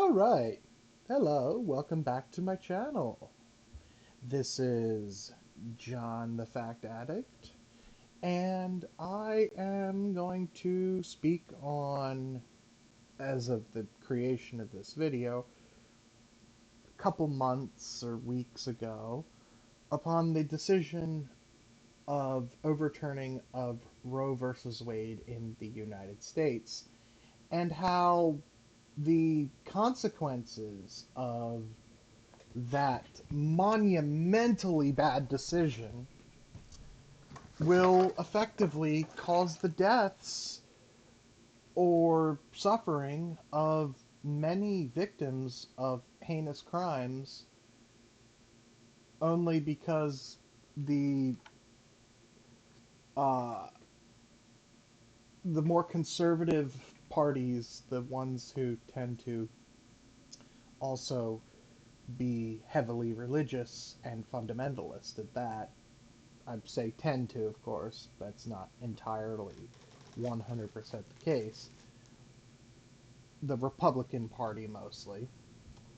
Alright, hello, welcome back to my channel. This is John the Fact Addict, and I am going to speak on, as of the creation of this video, a couple months or weeks ago, upon the decision of overturning of Roe versus Wade in the United States, and how the consequences of that monumentally bad decision will effectively cause the deaths or suffering of many victims of heinous crimes only because the uh, the more conservative parties, the ones who tend to also be heavily religious and fundamentalist at that, I'd say tend to, of course, that's not entirely 100% the case, the Republican Party mostly,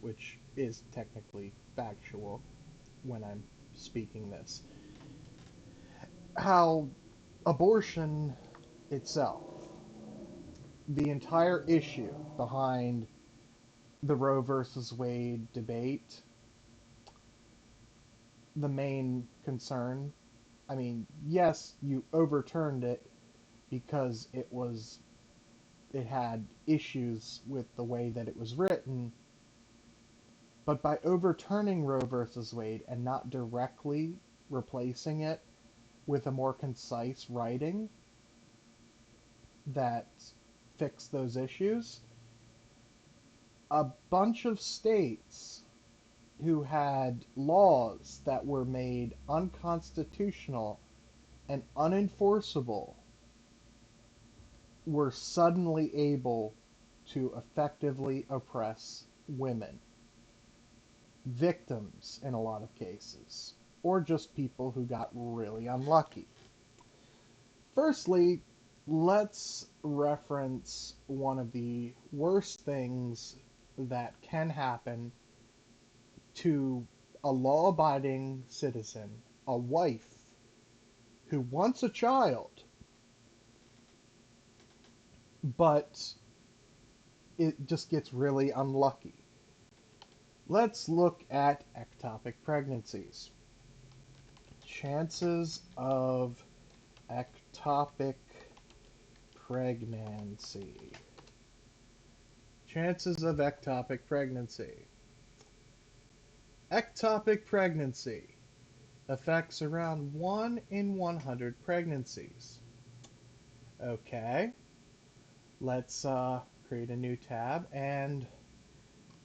which is technically factual when I'm speaking this, how abortion itself, the entire issue behind the Roe versus Wade debate, the main concern, I mean, yes, you overturned it because it had issues with the way that it was written, but by overturning Roe versus Wade and not directly replacing it with a more concise writing that fixed those issues, a bunch of states who had laws that were made unconstitutional and unenforceable were suddenly able to effectively oppress women, victims in a lot of cases, or just people who got really unlucky. Firstly, let's reference one of the worst things that can happen to a law-abiding citizen, a wife who wants a child, but it just gets really unlucky. Let's look at ectopic pregnancies. Chances of ectopic pregnancy. Chances of ectopic pregnancy. Ectopic pregnancy affects around 1 in 100 pregnancies. Okay, let's create a new tab and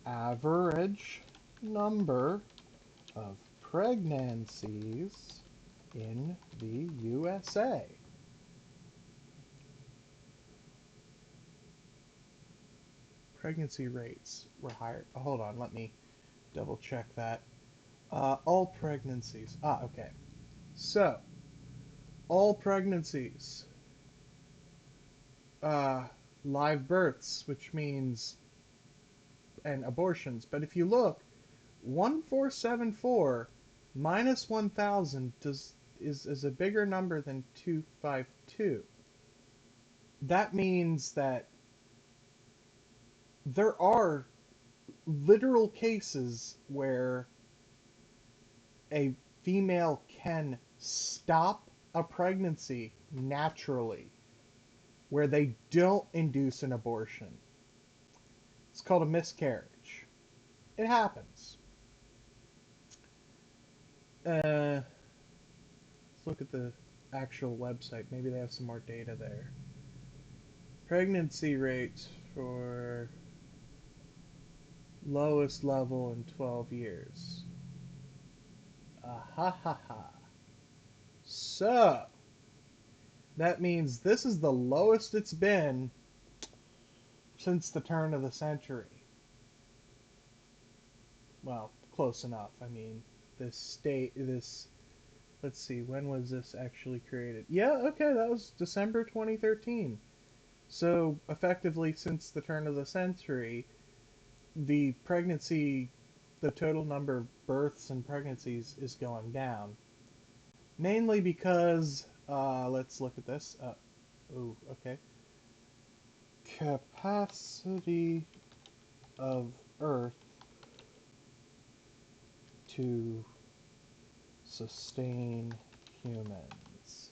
average number of pregnancies in the USA. Pregnancy rates were higher. Oh, hold on, let me double check that. All pregnancies. Okay. So, all pregnancies, uh, live births, which means, and abortions. But if you look, 1474 minus 1000 is a bigger number than 252. That means that there are literal cases where a female can stop a pregnancy naturally, where they don't induce an abortion. It's called a miscarriage. It happens. Let's look at the actual website. Maybe they have some more data there. Pregnancy rates for lowest level in 12 years. Ha ha ha. So, that means this is the lowest it's been since the turn of the century. Well, close enough. I mean, let's see, when was this actually created? Yeah, okay, that was December 2013. So, effectively, since the turn of the century, the total number of births and pregnancies is going down, mainly because, let's look at this. Oh, okay. Capacity of Earth to sustain humans.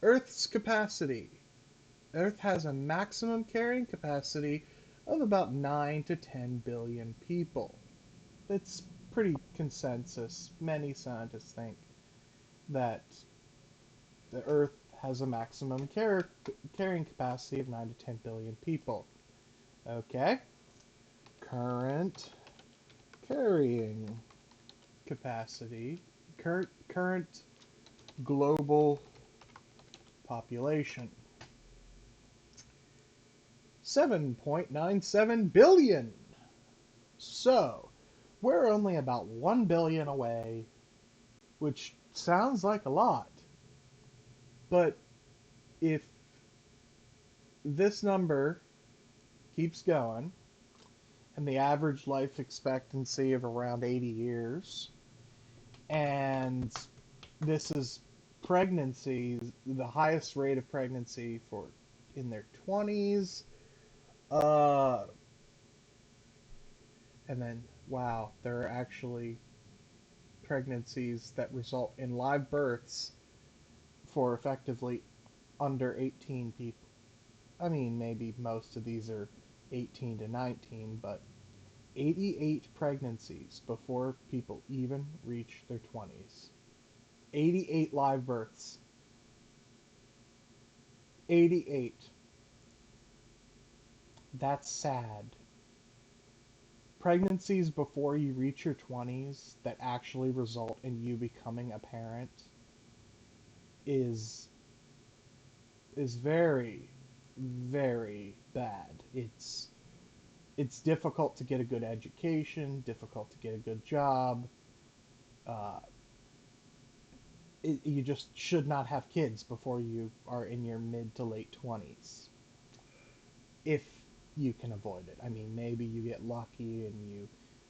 Earth's capacity. Earth has a maximum carrying capacity of about 9 to 10 billion people. It's pretty consensus. Many scientists think that the Earth has a maximum carrying capacity of 9 to 10 billion people. Okay. Current carrying capacity, current global population, 7.97 billion. So, we're only about 1 billion away, which sounds like a lot. But if this number keeps going, and the average life expectancy of around 80 years, and this is pregnancies, the highest rate of pregnancy for in their 20s, uh, and then, wow, there are actually pregnancies that result in live births for effectively under 18 people. I mean, maybe most of these are 18 to 19, but 88 pregnancies before people even reach their 20s. 88 live births. 88. That's sad. Pregnancies before you reach your 20s that actually result in you becoming a parent is very, very bad. It's difficult to get a good education, difficult to get a good job. Uh, you just should not have kids before you are in your mid to late 20s. If you can avoid it. I mean, maybe you get lucky and you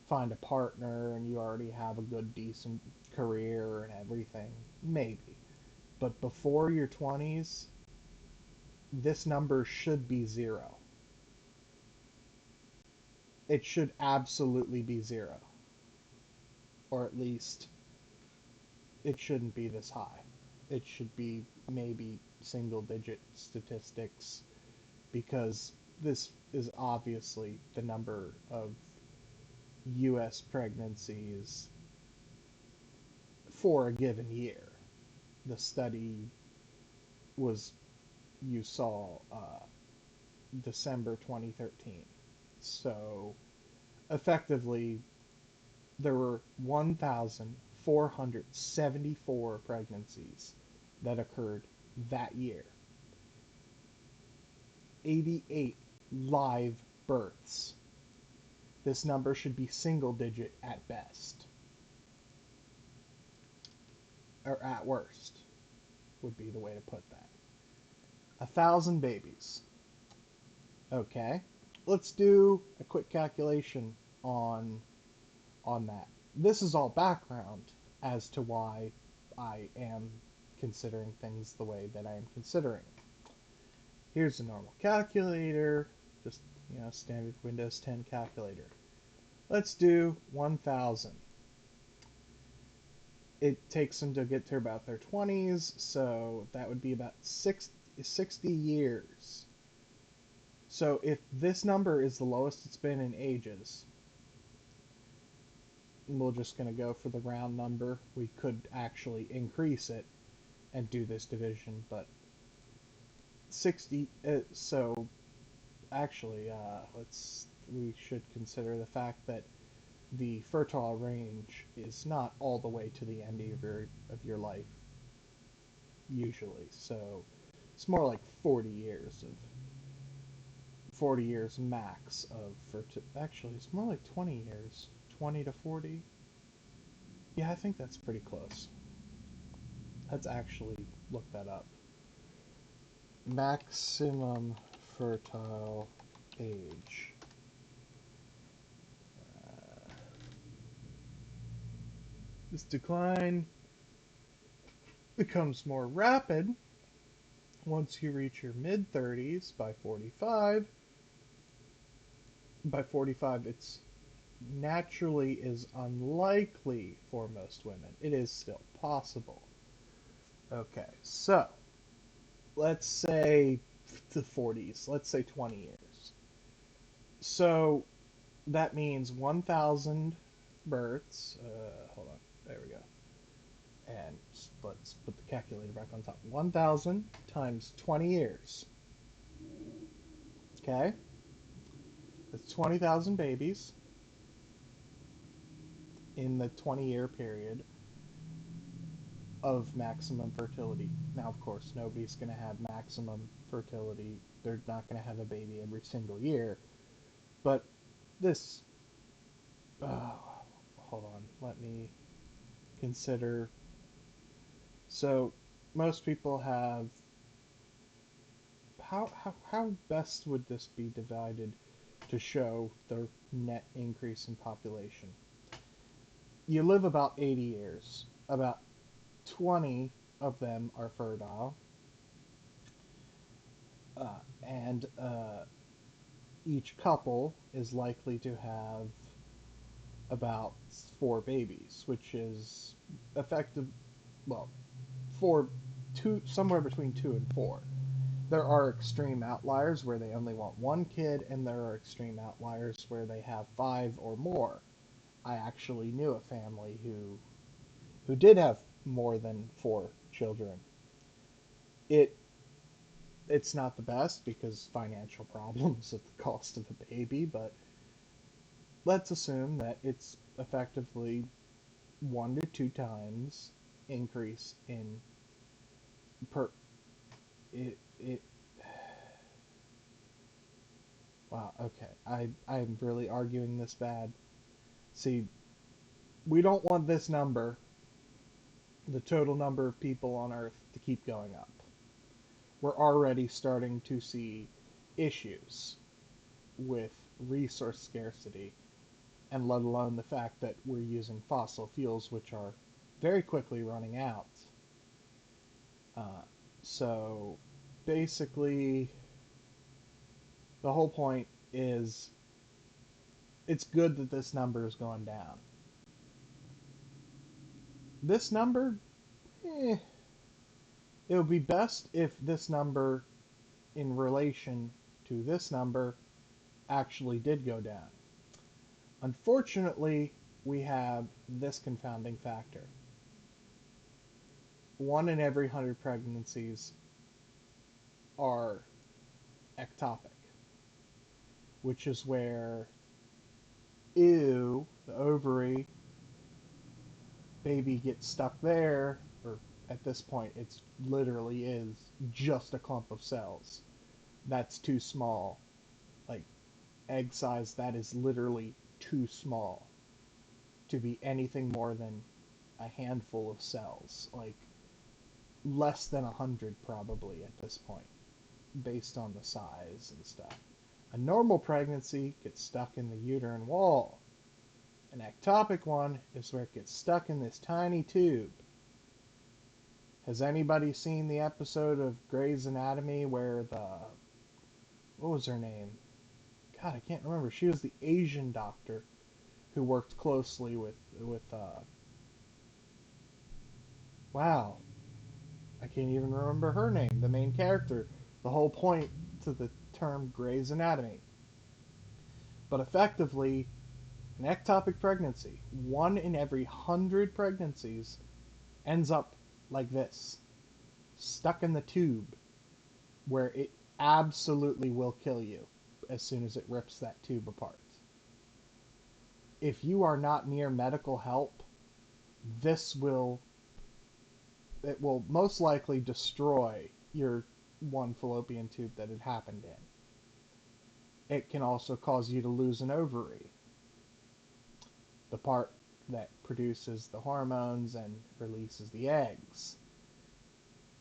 find a partner and you already have a good, decent career and everything. Maybe. But before your 20s, this number should be zero. It should absolutely be zero. Or at least it shouldn't be this high. It should be maybe single digit statistics because this is obviously the number of US pregnancies for a given year. The study was, you saw, December 2013. So effectively, there were 1,474 pregnancies that occurred that year. 88 live births. This number should be single digit at best, or at worst, would be the way to put that. 1,000 babies. Okay, let's do a quick calculation on that. This is all background as to why I am considering things the way that I am considering. Here's a normal calculator, just, standard Windows 10 calculator. Let's do 1,000. It takes them to get to about their 20s, so that would be about 60 years. So if this number is the lowest it's been in ages, we're just going to go for the round number. We could actually increase it and do this division, but 60, so actually, we should consider the fact that the fertile range is not all the way to the end of your life usually. So it's more like 40 years max of actually it's more like 20 years, 20 to 40. Yeah, I think that's pretty close. Let's actually look that up. Maximum fertile age. Uh, this decline becomes more rapid once you reach your mid 30s. By 45, it's naturally is unlikely for most women. It is still possible. Okay, so let's say the 40s, let's say 20 years. So that means 1,000 births. Hold on, there we go. And let's put the calculator back on top. 1,000 times 20 years. Okay, that's 20,000 babies in the 20-year period of maximum fertility. Now, of course, nobody's going to have maximum fertility. They're not going to have a baby every single year. But this, hold on, let me consider. So, most people have. How best would this be divided to show the net increase in population? You live about 80 years. About 20 of them are fertile. And each couple is likely to have about 4 babies, which is effective, well, four, two, somewhere between 2 and 4. There are extreme outliers where they only want 1 kid, and there are extreme outliers where they have 5 or more. I actually knew a family who did have more than 4 children. It it's not the best because financial problems at the cost of a baby, but let's assume that it's effectively 1 to 2 times increase in per it. Wow, okay. I'm really arguing this bad. See, we don't want this number, the total number of people on Earth, to keep going up. We're already starting to see issues with resource scarcity, and let alone the fact that we're using fossil fuels, which are very quickly running out. Uh, so basically, the whole point is it's good that this number is going down. This number, it would be best if this number in relation to this number actually did go down. Unfortunately, we have this confounding factor. 1 in every 100 pregnancies are ectopic, which is where, ew, the ovary, baby gets stuck there, or at this point, it's literally is just a clump of cells. That's too small. Like, egg size, that is literally too small to be anything more than a handful of cells. Like, less than 100 probably at this point, based on the size and stuff. A normal pregnancy gets stuck in the uterine wall. An ectopic one is where it gets stuck in this tiny tube. Has anybody seen the episode of Grey's Anatomy where what was her name? God, I can't remember. She was the Asian doctor who worked closely with wow, I can't even remember her name, the main character. The whole point to the term Grey's Anatomy. But effectively, an ectopic pregnancy, 1 in every 100 pregnancies, ends up like this, stuck in the tube, where it absolutely will kill you as soon as it rips that tube apart. If you are not near medical help, this will it will most likely destroy your one fallopian tube that it happened in. It can also cause you to lose an ovary, the part that produces the hormones and releases the eggs.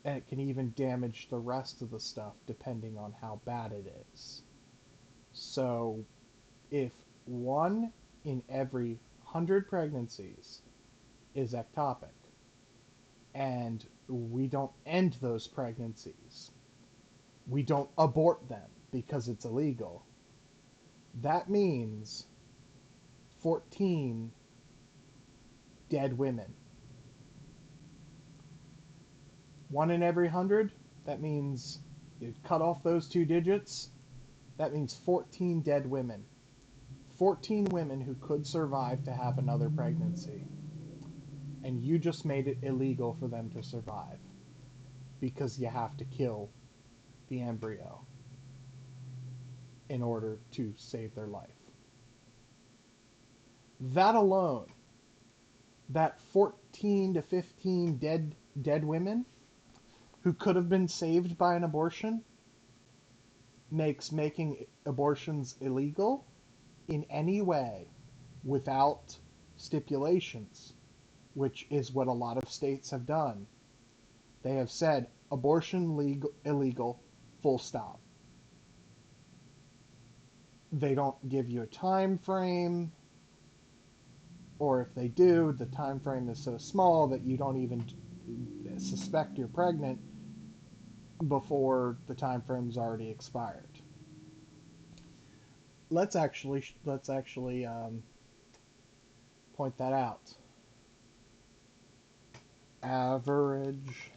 And it can even damage the rest of the stuff depending on how bad it is. So if 1 in every 100 pregnancies is ectopic, and we don't end those pregnancies, we don't abort them because it's illegal, that means 14 dead women. 1 in every 100, that means you cut off those 2 digits, that means 14 dead women. 14 women who could survive to have another pregnancy. And you just made it illegal for them to survive because you have to kill the embryo in order to save their life. That alone, that 14 to 15 dead women who could have been saved by an abortion, makes making abortions illegal in any way without stipulations, which is what a lot of states have done. They have said abortion illegal, full stop. They don't give you a time frame, or if they do, the time frame is so small that you don't even suspect you're pregnant before the time frame's already expired. Let's actually point that out. Average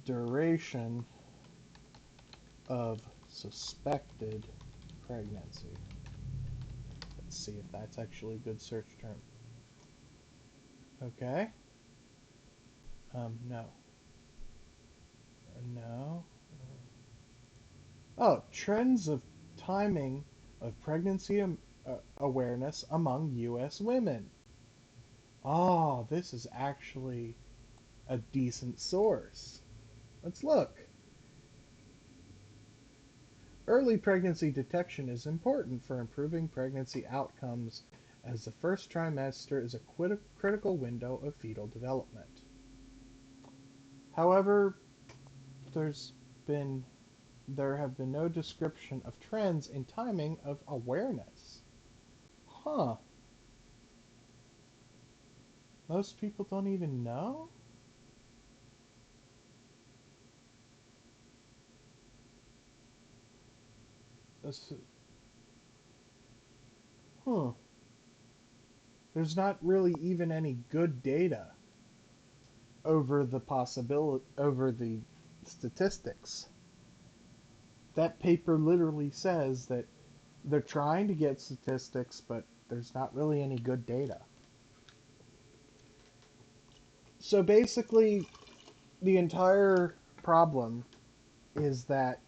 duration of suspected pregnancy. Let's see if that's actually a good search term. Okay. No. No. Oh, trends of timing of pregnancy awareness among U.S. women. Oh, this is actually a decent source. Let's look. Early pregnancy detection is important for improving pregnancy outcomes as the first trimester is a critical window of fetal development. However, there's been there have been no description of trends in timing of awareness. Huh. Most people don't even know? This, huh. There's not really even any good data over the statistics. That paper literally says that they're trying to get statistics, but there's not really any good data. So basically, the entire problem is that,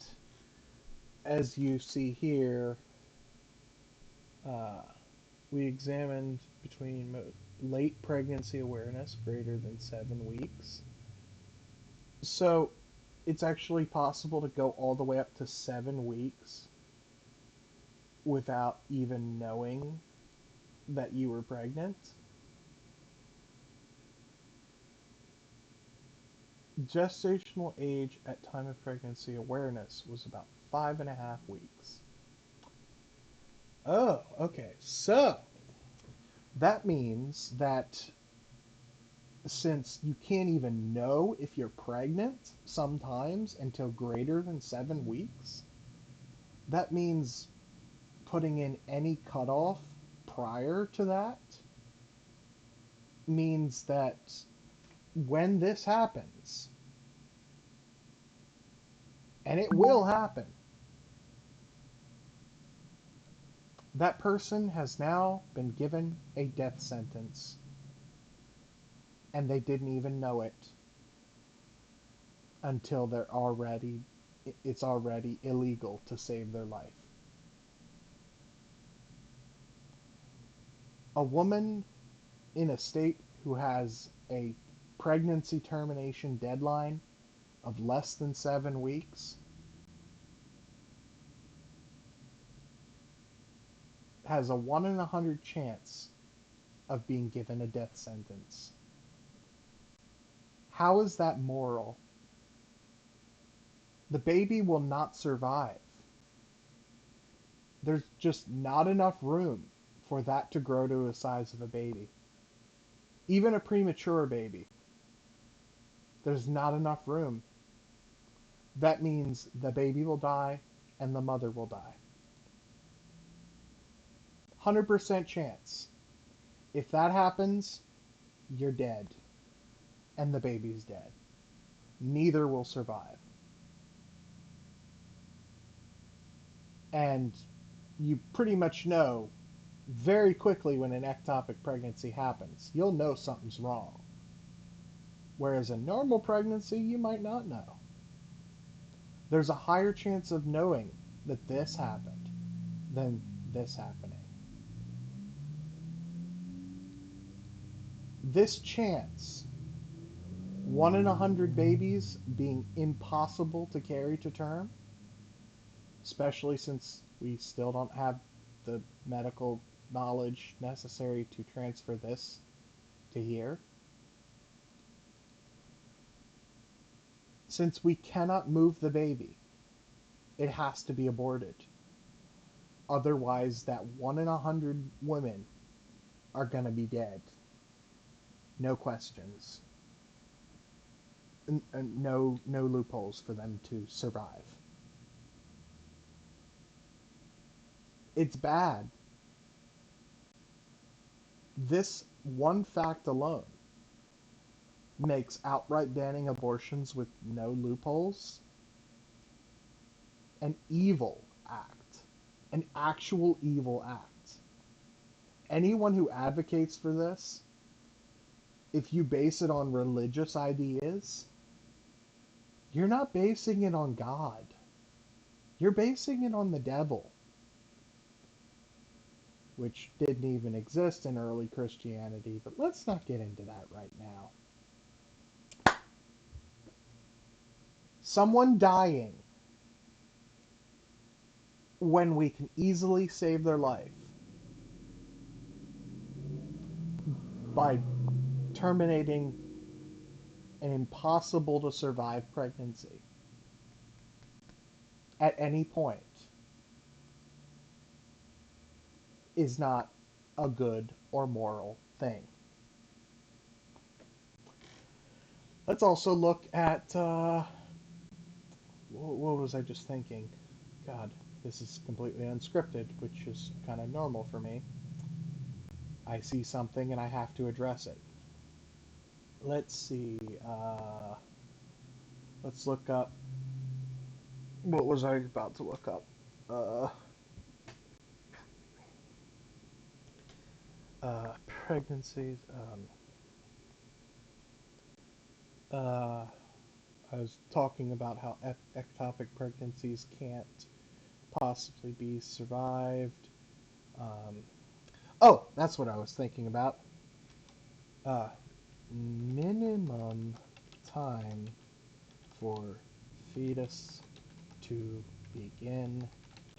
as you see here, uh, we examined between late pregnancy awareness greater than 7 weeks. So it's actually possible to go all the way up to 7 weeks without even knowing that you were pregnant. Gestational age at time of pregnancy awareness was about 5.5 weeks. Oh, okay. So that means that since you can't even know if you're pregnant sometimes until greater than 7 weeks, that means putting in any cutoff prior to that means that when this happens, and it will happen, that person has now been given a death sentence and they didn't even know it until it's already illegal to save their life. A woman in a state who has a pregnancy termination deadline of less than 7 weeks has a 1 in 100 chance of being given a death sentence. How is that moral? The baby will not survive. There's just not enough room for that to grow to the size of a baby. Even a premature baby, there's not enough room. That means the baby will die and the mother will die. 100% chance. If that happens, you're dead and the baby's dead. Neither will survive. And you pretty much know very quickly when an ectopic pregnancy happens. You'll know something's wrong. Whereas a normal pregnancy, you might not know. There's a higher chance of knowing that this happened than this happening. This chance, 1 in 100 babies being impossible to carry to term, especially since we still don't have the medical knowledge necessary to transfer this to here. Since we cannot move the baby, it has to be aborted. Otherwise, that 1 in 100 women are going to be dead. No questions. And no loopholes for them to survive. It's bad. This one fact alone makes outright banning abortions with no loopholes an evil act, an actual evil act. Anyone who advocates for this, if you base it on religious ideas, you're not basing it on God. You're basing it on the devil, which didn't even exist in early Christianity, but let's not get into that right now. Someone dying when we can easily save their life by terminating an impossible to survive pregnancy at any point is not a good or moral thing. Let's also look at what was I just thinking? God, this is completely unscripted, which is kind of normal for me. I see something and I have to address it. Let's see. Let's look up. What was I about to look up? Pregnancies. I was talking about how ectopic pregnancies can't possibly be survived. Um, oh, that's what I was thinking about. Uh, Minimum time for fetus to begin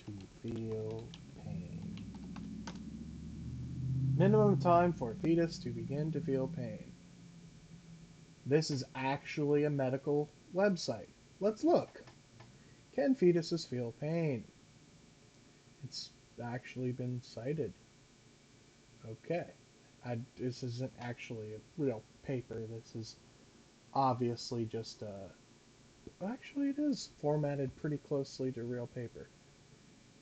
to feel pain. Minimum time for fetus to begin to feel pain. This is actually a medical website. Let's look. Can fetuses feel pain? It's actually been cited. Okay. This isn't actually a real paper. This is obviously just a... Actually, it is formatted pretty closely to real paper.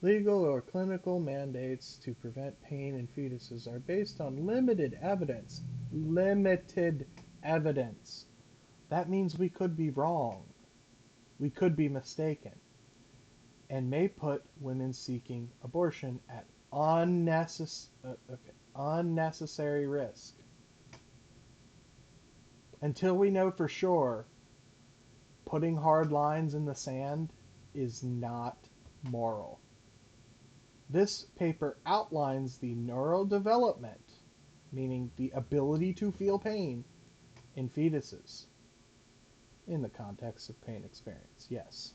Legal or clinical mandates to prevent pain in fetuses are based on limited evidence. Limited evidence. That means we could be wrong. We could be mistaken. And may put women seeking abortion at unnecessary risk. Until we know for sure, putting hard lines in the sand is not moral. This paper outlines the neurodevelopment, meaning the ability to feel pain, in fetuses. In the context of pain experience, yes.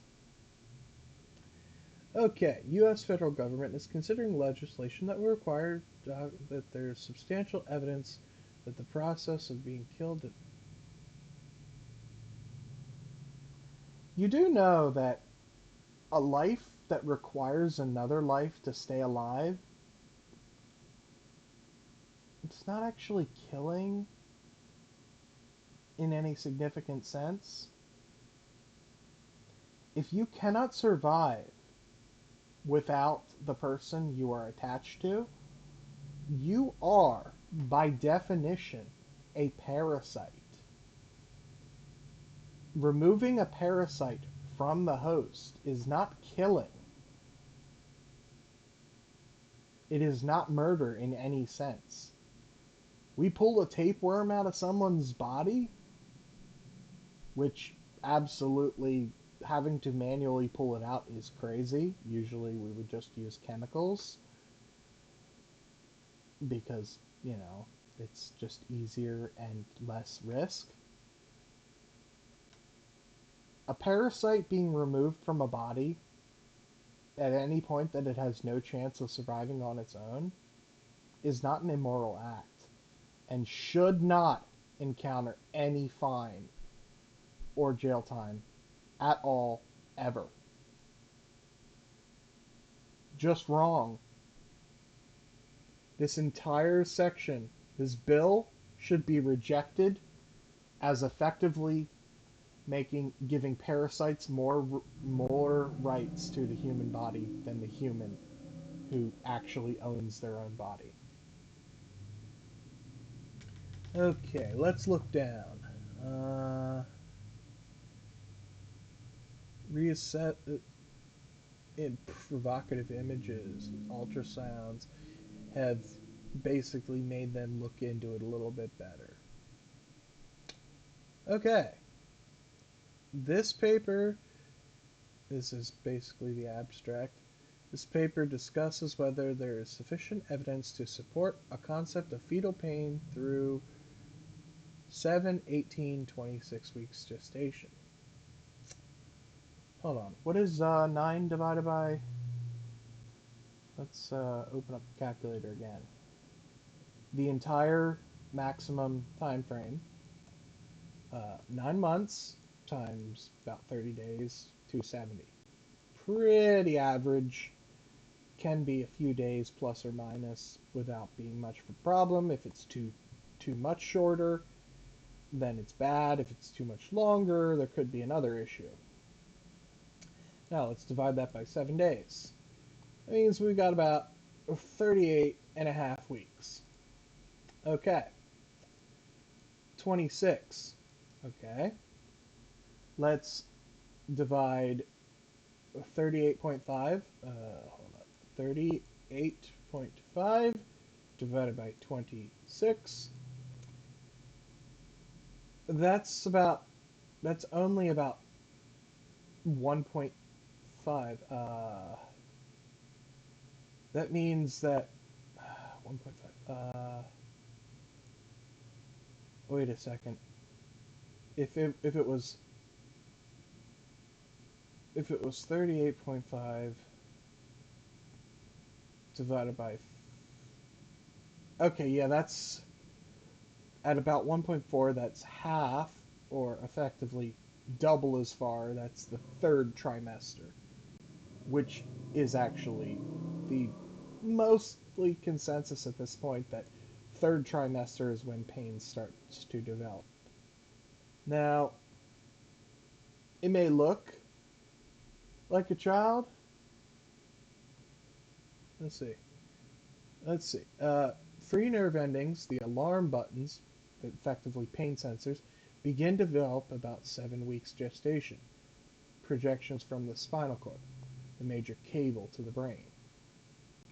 Okay, U.S. federal government is considering legislation that will require that there's substantial evidence that the process of being killed... You do know that A life that requires another life to stay alive, it's not actually killing in any significant sense. If you cannot survive without the person you are attached to, you are, by definition, a parasite. Removing a parasite from the host is not killing. It is not murder in any sense. We pull a tapeworm out of someone's body, which absolutely having to manually pull it out is crazy. Usually we would just use chemicals because, it's just easier and less risk. A parasite being removed from a body at any point that it has no chance of surviving on its own is not an immoral act and should not encounter any fine or jail time at all, ever. Just wrong. This entire section, this bill, should be rejected as effectively giving parasites more rights to the human body than the human who actually owns their own body. Okay, let's look down. Reset in provocative images, ultrasounds have basically made them look into it a little bit better. Okay, this paper, this is basically the abstract. This paper discusses whether there is sufficient evidence to support a concept of fetal pain through 7, 18, 26 weeks gestation. Hold on. What is 9 divided by... Let's open up the calculator again. The entire maximum time frame, 9 months times about 30 days, 270. Pretty average. Can be a few days plus or minus without being much of a problem. If it's too much shorter, then it's bad. If it's too much longer, there could be another issue. Now let's divide that by 7 days. That means we've got about 38 and a half weeks. Okay. 26. Okay. Let's divide 38.5. Hold on. 38.5 divided by 26. That's only about 1.5. That means that 1.5. Wait a second. If it was 38.5 divided by, okay, yeah, that's at about 1.4. That's half, or effectively double as far. That's the third trimester, which is actually the mostly consensus at this point, that third trimester is when pain starts to develop. Now, it may look like a child. Let's see. Free nerve endings, the alarm buttons, effectively pain sensors, begin to develop about 7 weeks gestation. Projections from the spinal cord, the major cable to the brain,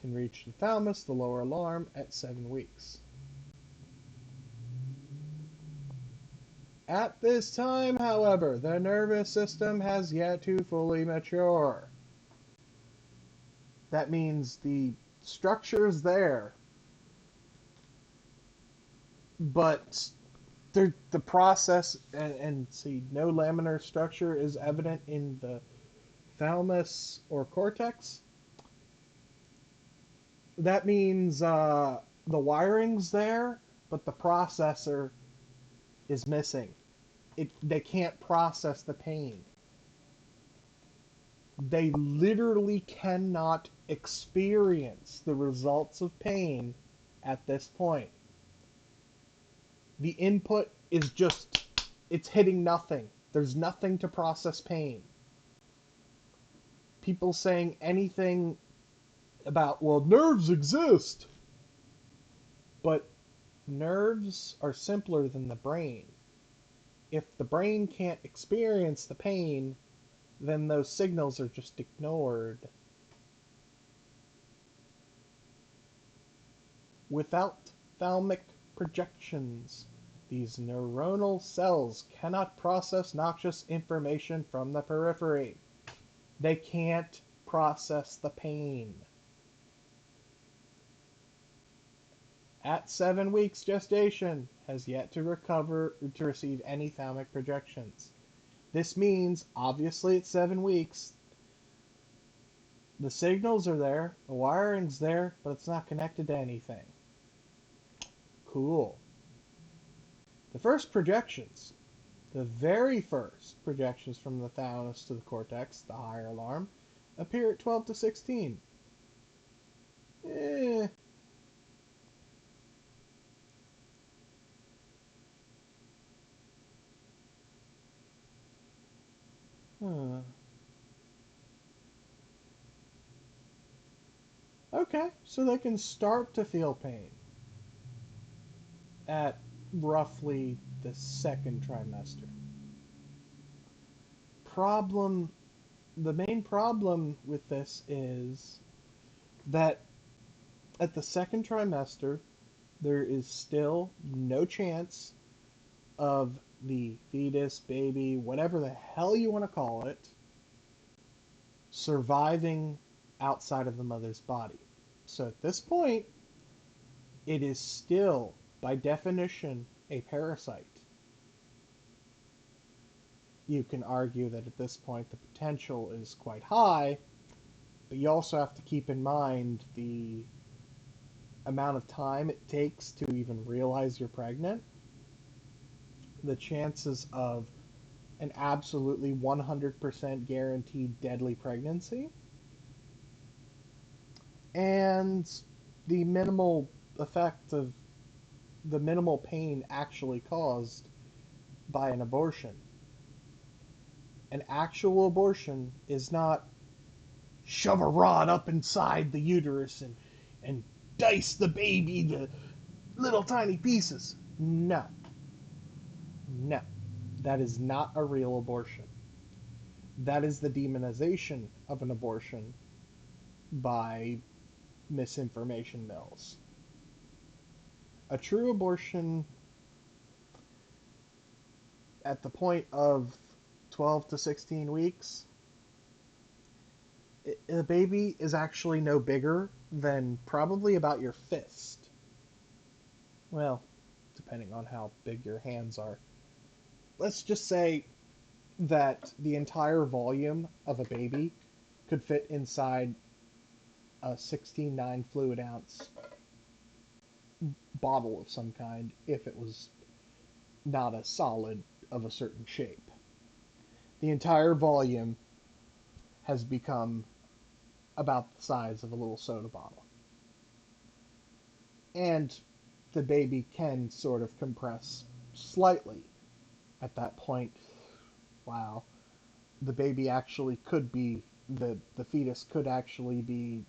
can reach the thalamus, the lower alarm, at 7 weeks. At this time, however, the nervous system has yet to fully mature. That means the structure is there, but the process, and see, no laminar structure is evident in the thalamus or cortex. That means the wiring's there, but the processor is missing. They can't process the pain. They literally cannot experience the results of pain at this point. The input is just, it's hitting nothing. There's nothing to process pain. People saying anything about, well, nerves exist. But nerves are simpler than the brain. If the brain can't experience the pain, then those signals are just ignored. Without thalamic projections, these neuronal cells cannot process noxious information from the periphery. They can't process the pain. At 7 weeks gestation, has yet to receive any thalamic projections. This means, obviously at 7 weeks, the signals are there, the wiring's there, but it's not connected to anything. Cool. The first projections, the very first projections from the thalamus to the cortex, the higher alarm, appear at 12 to 16. Eh. Huh. Okay, so they can start to feel pain at roughly the second trimester. Problem, the main problem with this is that at the second trimester, there is still no chance of the fetus, baby, whatever the hell you want to call it, surviving outside of the mother's body. So at this point, it is still, by definition, a parasite. You can argue that at this point the potential is quite high, but you also have to keep in mind the amount of time it takes to even realize you're pregnant, the chances of an absolutely 100% guaranteed deadly pregnancy, and the minimal effect of the minimal pain actually caused by an abortion. An actual abortion is not shove a rod up inside the uterus and dice the baby to little tiny pieces. No. No. That is not a real abortion. That is the demonization of an abortion by misinformation mills. A true abortion at the point of 12 to 16 weeks, the baby is actually no bigger than probably about your fist. Well, depending on how big your hands are. Let's just say that the entire volume of a baby could fit inside a 16.9 fluid ounce bottle of some kind if it was not a solid of a certain shape. The entire volume has become about the size of a little soda bottle. And the baby can sort of compress slightly at that point. Wow. The baby actually could be, the fetus could actually be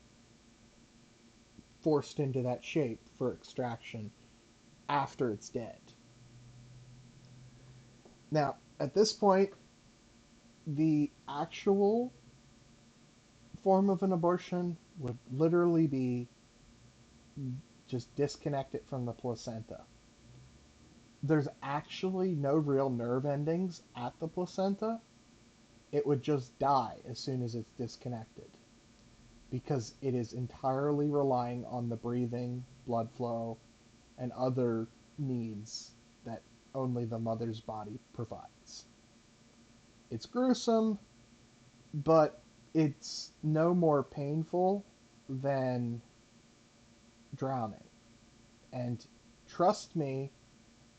forced into that shape for extraction after it's dead. Now, at this point, the actual form of an abortion would literally be just disconnect it from the placenta. There's actually no real nerve endings at the placenta. It would just die as soon as it's disconnected because it is entirely relying on the breathing, blood flow, and other needs that only the mother's body provides. It's gruesome, but it's no more painful than drowning. And trust me,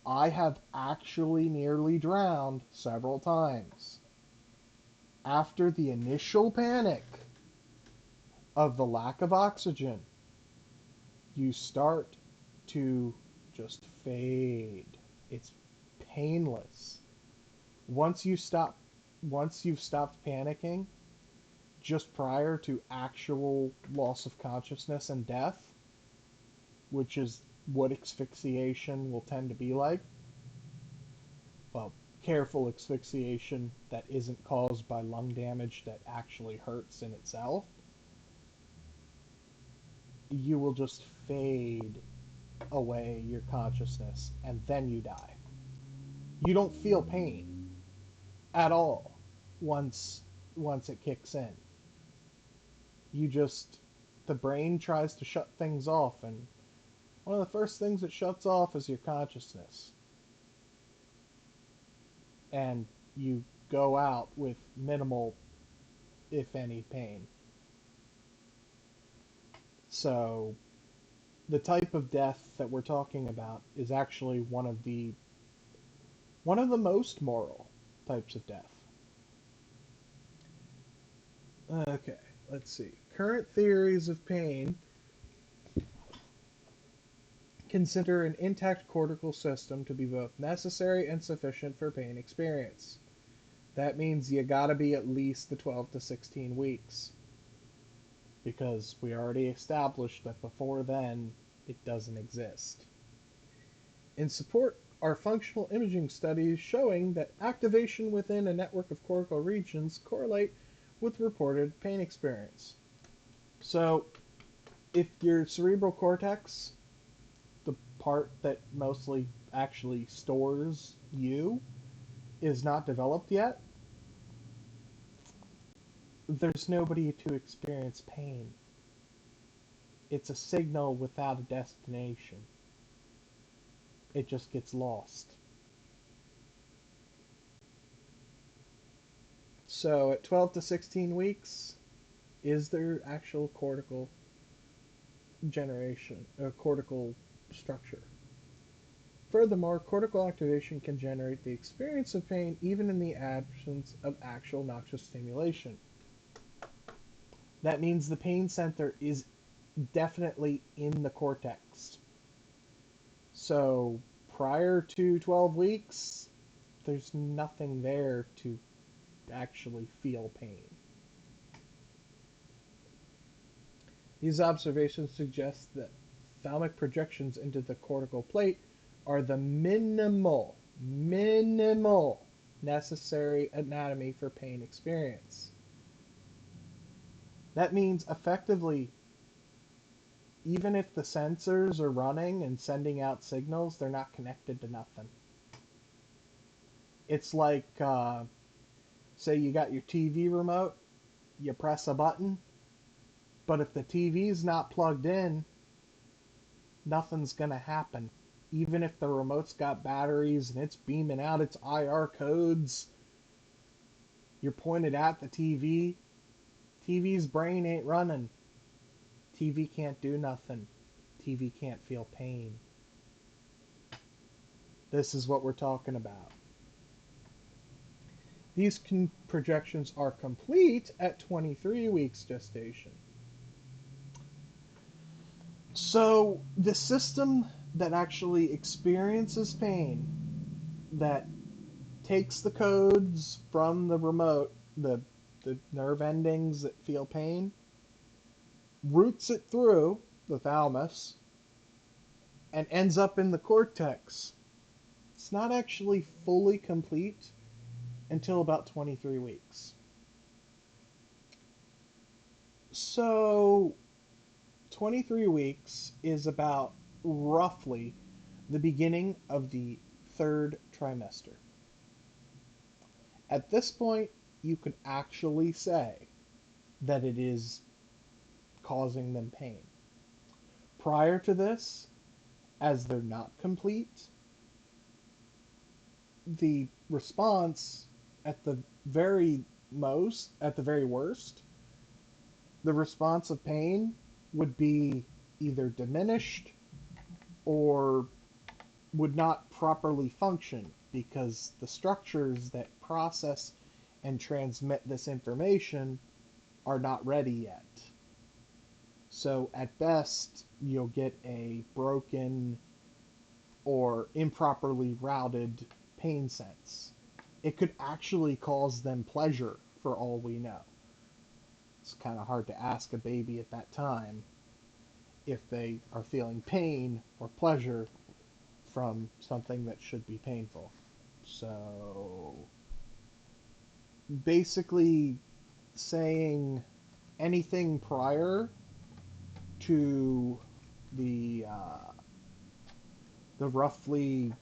I have actually nearly drowned several times. After the initial panic of the lack of oxygen, you start to just fade. It's painless. Once you stop, once you've stopped panicking, just prior to actual loss of consciousness and death, which is what asphyxiation will tend to be like, well, careful asphyxiation that isn't caused by lung damage that actually hurts in itself, you will just fade away your consciousness and then you die. You don't feel pain at all once it kicks in. You just the brain tries to shut things off, and one of the first things it shuts off is your consciousness. And you go out with minimal, if any, pain. So the type of death that we're talking about is actually one of the most moral types of death. Okay, let's see. Current theories of pain consider an intact cortical system to be both necessary and sufficient for pain experience. That means you gotta be at least the 12 to 16 weeks. Because we already established that before then, it doesn't exist. In support are functional imaging studies showing that activation within a network of cortical regions correlate with reported pain experience. So, if your cerebral cortex, the part that mostly actually stores you, is not developed yet, there's nobody to experience pain. It's a signal without a destination. It just gets lost. So at 12 to 16 weeks, is there actual cortical generation, or cortical structure? Furthermore, cortical activation can generate the experience of pain even in the absence of actual noxious stimulation. That means the pain center is definitely in the cortex. So prior to 12 weeks, there's nothing there to actually feel pain. These observations suggest that thalamic projections into the cortical plate are the minimal necessary anatomy for pain experience. That means effectively, even if the sensors are running and sending out signals, they're not connected to nothing. It's like, say you got your TV remote, you press a button, but if the TV's not plugged in, nothing's going to happen. Even if the remote's got batteries and it's beaming out its IR codes, you're pointed at the TV. TV's brain ain't running. TV can't do nothing. TV can't feel pain. This is what we're talking about. These projections are complete at 23 weeks gestation. So the system that actually experiences pain, that takes the codes from the remote, the nerve endings that feel pain, routes it through the thalamus, and ends up in the cortex. It's not actually fully complete until about 23 weeks. So 23 weeks is about roughly the beginning of the third trimester. At this point, you could actually say that it is causing them pain. Prior to this, as they're not complete, the response at the very worst, the response of pain would be either diminished or would not properly function because the structures that process and transmit this information are not ready yet. So at best, you'll get a broken or improperly routed pain sense. It could actually cause them pleasure for all we know. It's kind of hard to ask a baby at that time if they are feeling pain or pleasure from something that should be painful. So basically saying anything prior to the roughly,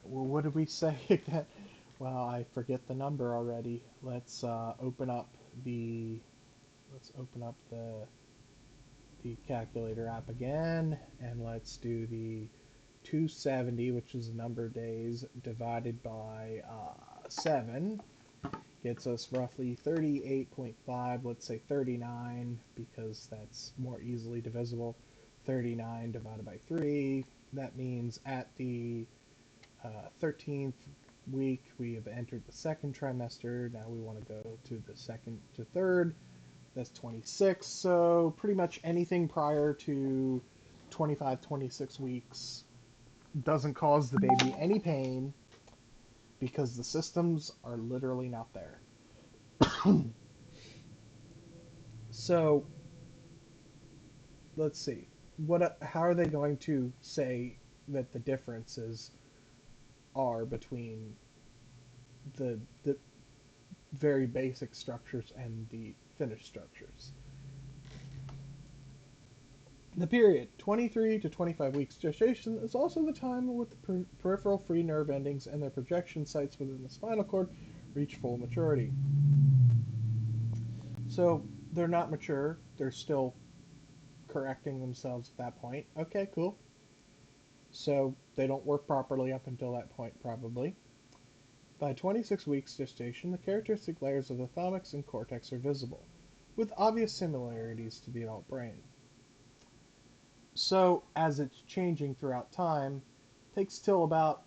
well, what did we say again? Well, I forget the number already. Let's open up the calculator app again, and let's do the 270, which is the number of days, divided by 7. Gets us roughly 38.5, let's say 39, because that's more easily divisible. 39 divided by 3. That means at the 13th week, we have entered the second trimester. Now we want to go to the second to third. That's 26. So pretty much anything prior to 25, 26 weeks doesn't cause the baby any pain because the systems are literally not there. So let's see. How are they going to say that the differences are between the very basic structures and the finished structures? The period 23 to 25 weeks gestation is also the time with the peripheral free nerve endings and their projection sites within the spinal cord reach full maturity. So they're not mature. They're still correcting themselves at that point. Okay, cool. So they don't work properly up until that point, probably. By 26 weeks gestation, the characteristic layers of the thalamus and cortex are visible, with obvious similarities to the adult brain. So, as it's changing throughout time, it takes till about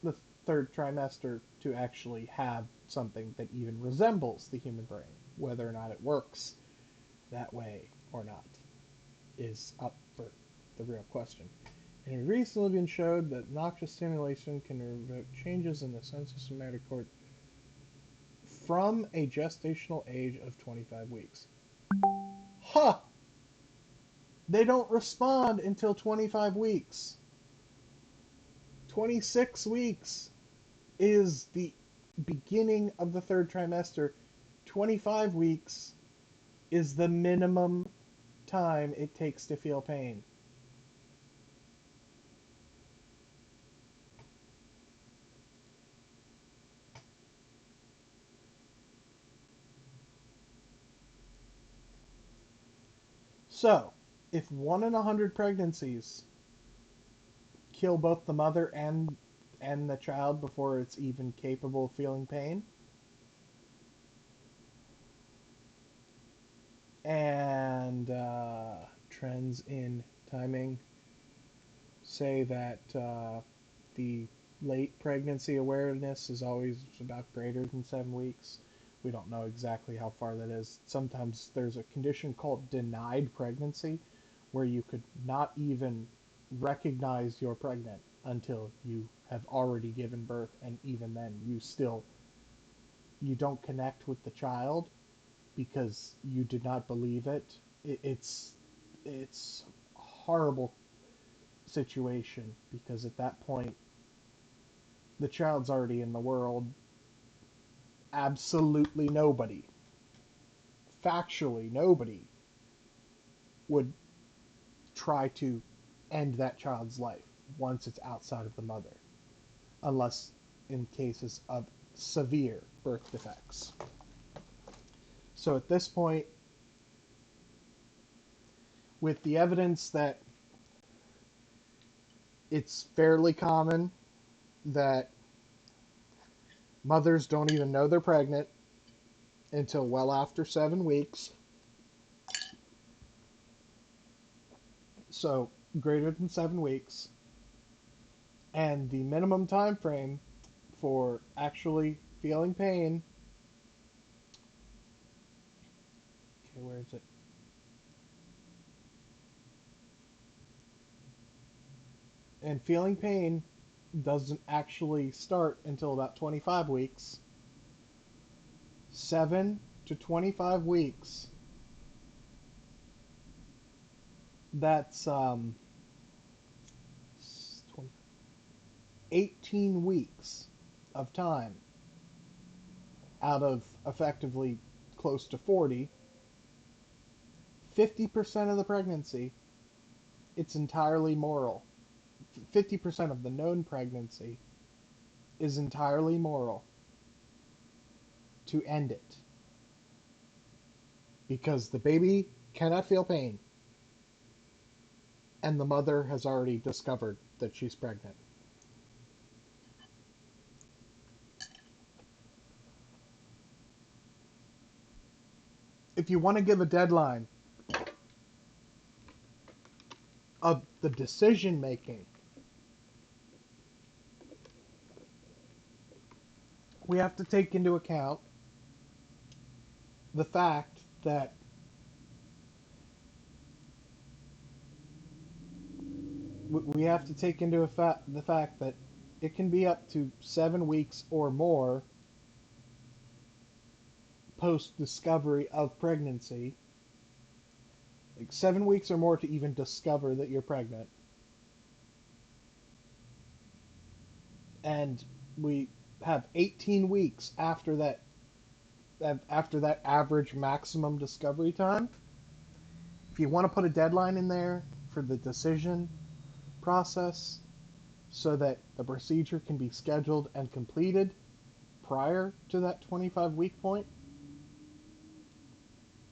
the third trimester to actually have something that even resembles the human brain. Whether or not it works that way or not is up for the real question. And it recently been showed that noxious stimulation can evoke changes in the sensosomatic cord from a gestational age of 25 weeks. Huh! They don't respond until 25 weeks. 26 weeks is the beginning of the third trimester. 25 weeks is the minimum time it takes to feel pain. So, if 1 in 100 pregnancies kill both the mother and the child before it's even capable of feeling pain, and trends in timing say that the late pregnancy awareness is always about greater than 7 weeks. We don't know exactly how far that is. Sometimes there's a condition called denied pregnancy where you could not even recognize you're pregnant until you have already given birth, and even then you don't connect with the child because you did not believe it. It's a horrible situation because at that point the child's already in the world. Absolutely nobody, factually nobody, would try to end that child's life once it's outside of the mother, unless in cases of severe birth defects. So at this point, with the evidence that it's fairly common that mothers don't even know they're pregnant until well after 7 weeks, so greater than 7 weeks, and the minimum time frame for actually feeling pain Where is it? And feeling pain doesn't actually start until about 25 weeks. 7 to 25 weeks. That's 18 weeks of time out of effectively close to 40. 50% of the pregnancy, it's entirely moral. 50% of the known pregnancy is entirely moral to end it. Because the baby cannot feel pain, and the mother has already discovered that she's pregnant. If you want to give a deadline of the decision making, we have to take into account the fact that we have to take into the fact that it can be up to 7 weeks or more post discovery of pregnancy, like 7 weeks or more to even discover that you're pregnant. And we have 18 weeks after that average maximum discovery time. If you want to put a deadline in there for the decision process so that the procedure can be scheduled and completed prior to that 25-week point,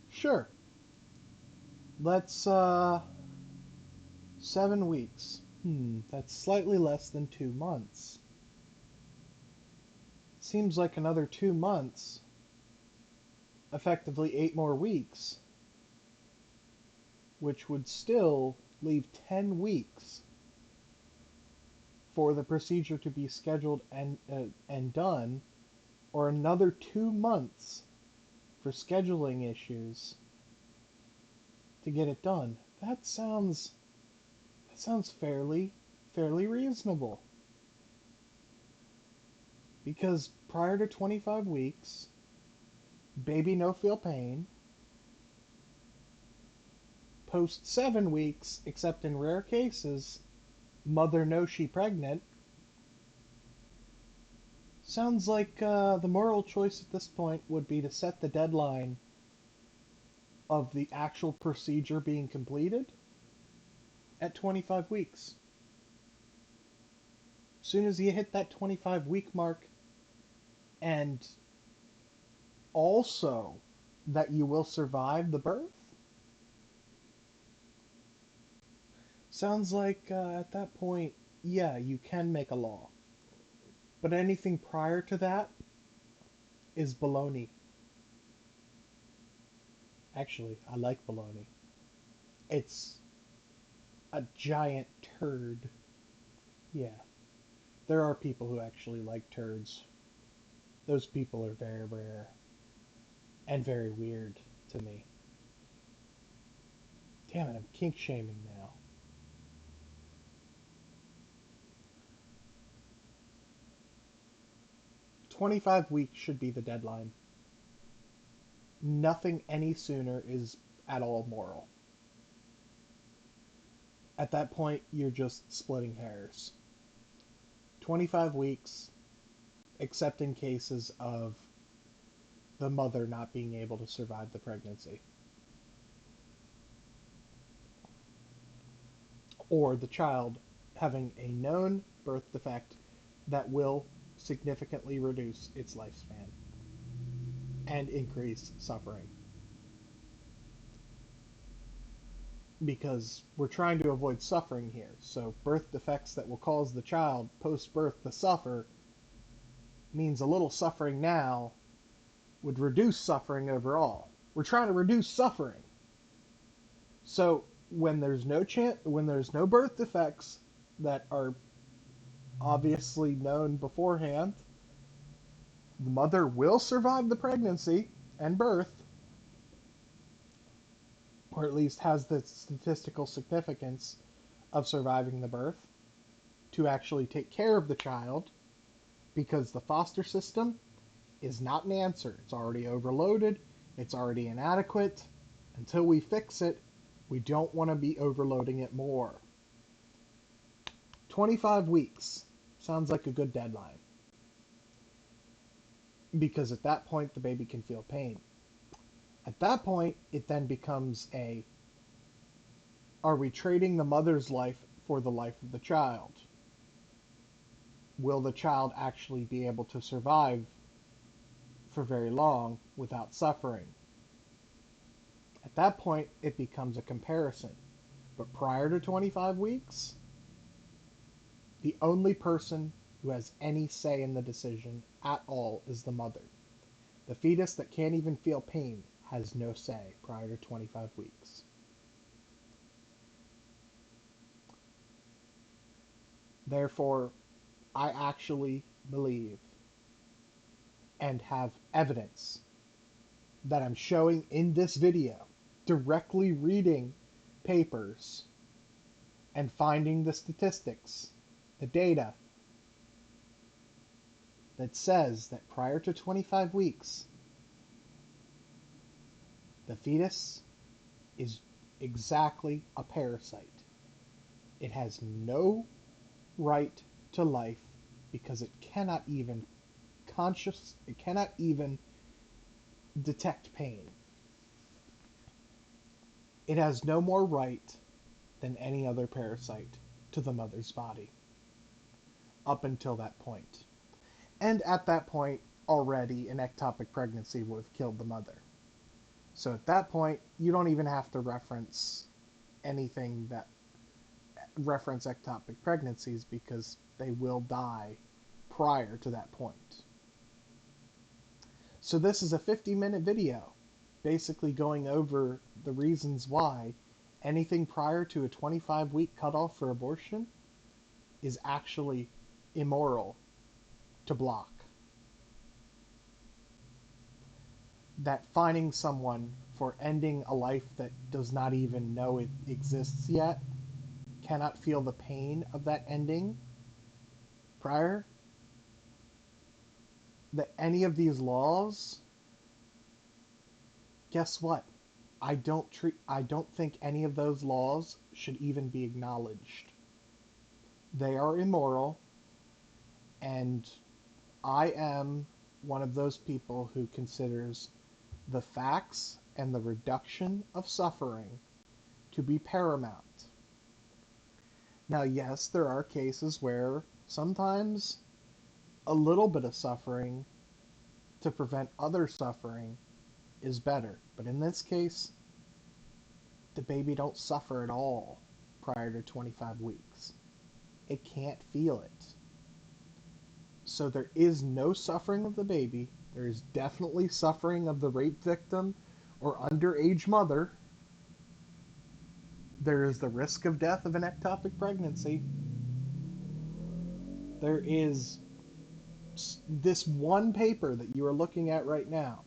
sure. Let's 7 weeks. That's slightly less than 2 months. Seems like another 2 months, effectively 8 more weeks, which would still leave 10 weeks for the procedure to be scheduled and done, or another 2 months for scheduling issues to get it done. That sounds fairly reasonable. Because prior to 25 weeks, baby no feel pain. Post 7 weeks, except in rare cases, mother knows she pregnant. Sounds like the moral choice at this point would be to set the deadline of the actual procedure being completed at 25 weeks. As soon as you hit that 25-week mark, and also that you will survive the birth, sounds like at that point, yeah, you can make a law. But anything prior to that is baloney. Actually, I like baloney. It's a giant turd. Yeah, there are people who actually like turds. Those people are very rare and very weird to me. Damn it, I'm kink shaming now. 25 weeks should be the deadline. Nothing any sooner is at all moral. At that point, you're just splitting hairs. 25 weeks, except in cases of the mother not being able to survive the pregnancy, or the child having a known birth defect that will significantly reduce its lifespan and increase suffering. Because we're trying to avoid suffering here. So birth defects that will cause the child post-birth to suffer means a little suffering now would reduce suffering overall. We're trying to reduce suffering. So when there's no birth defects that are obviously known beforehand, the mother will survive the pregnancy and birth. or at least has the statistical significance of surviving the birth, to actually take care of the child, because the foster system is not an answer. It's already overloaded, it's already inadequate. Until we fix it, we don't want to be overloading it more. 25 weeks sounds like a good deadline, because at that point the baby can feel pain. At that point, it then becomes are we trading the mother's life for the life of the child? Will the child actually be able to survive for very long without suffering? At that point, it becomes a comparison. But prior to 25 weeks, the only person who has any say in the decision at all is the mother. The fetus that can't even feel pain has no say prior to 25 weeks. Therefore, I actually believe and have evidence that I'm showing in this video, directly reading papers and finding the statistics, the data, that says that prior to 25 weeks, the fetus is exactly a parasite. It has no right to life because it cannot even it cannot even detect pain. It has no more right than any other parasite to the mother's body up until that point. And at that point, already an ectopic pregnancy would have killed the mother. So at that point, you don't even have to reference anything that reference ectopic pregnancies, because they will die prior to that point. So this is a 50-minute video basically going over the reasons why anything prior to a 25-week cutoff for abortion is actually immoral to block. That fining someone for ending a life that does not even know it exists yet, cannot feel the pain of that ending prior, that any of these laws, guess what? I don't think any of those laws should even be acknowledged. They are immoral, and I am one of those people who considers the facts and the reduction of suffering to be paramount. Now, yes, there are cases where sometimes a little bit of suffering to prevent other suffering is better. But in this case, the baby don't suffer at all prior to 25 weeks. It can't feel it. So there is no suffering of the baby. There is definitely suffering of the rape victim or underage mother. There is the risk of death of an ectopic pregnancy. There is this one paper that you are looking at right now.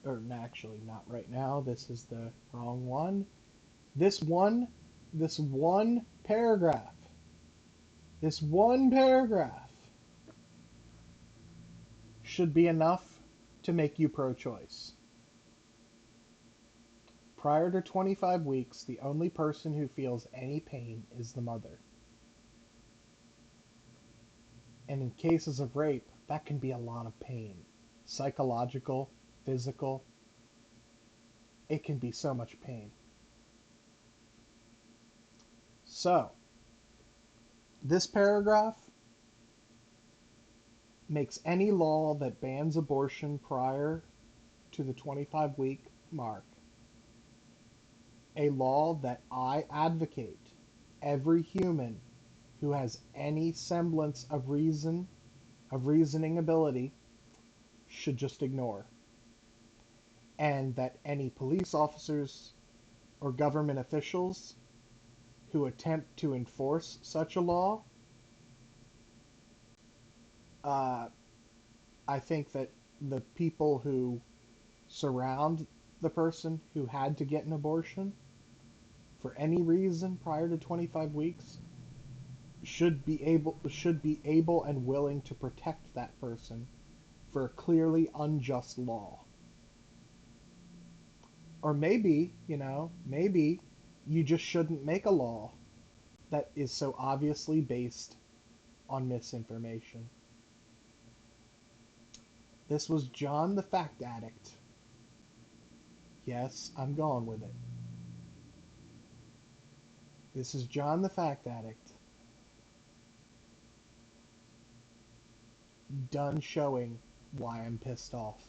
Or actually not right now. This is the wrong one. This one paragraph. This one paragraph should be enough to make you pro-choice. Prior to 25 weeks, the only person who feels any pain is the mother. And in cases of rape, that can be a lot of pain. Psychological, physical. It can be so much pain. So, this paragraph makes any law that bans abortion prior to the 25-week mark a law that I advocate every human who has any semblance of reasoning ability, should just ignore. And that any police officers or government officials who attempt to enforce such a law, I think that the people who surround the person who had to get an abortion for any reason prior to 25 weeks should be able and willing to protect that person for a clearly unjust law. Or maybe, maybe you just shouldn't make a law that is so obviously based on misinformation. This was John the Fact Addict. Yes, I'm going with it. This is John the Fact Addict. Done showing why I'm pissed off.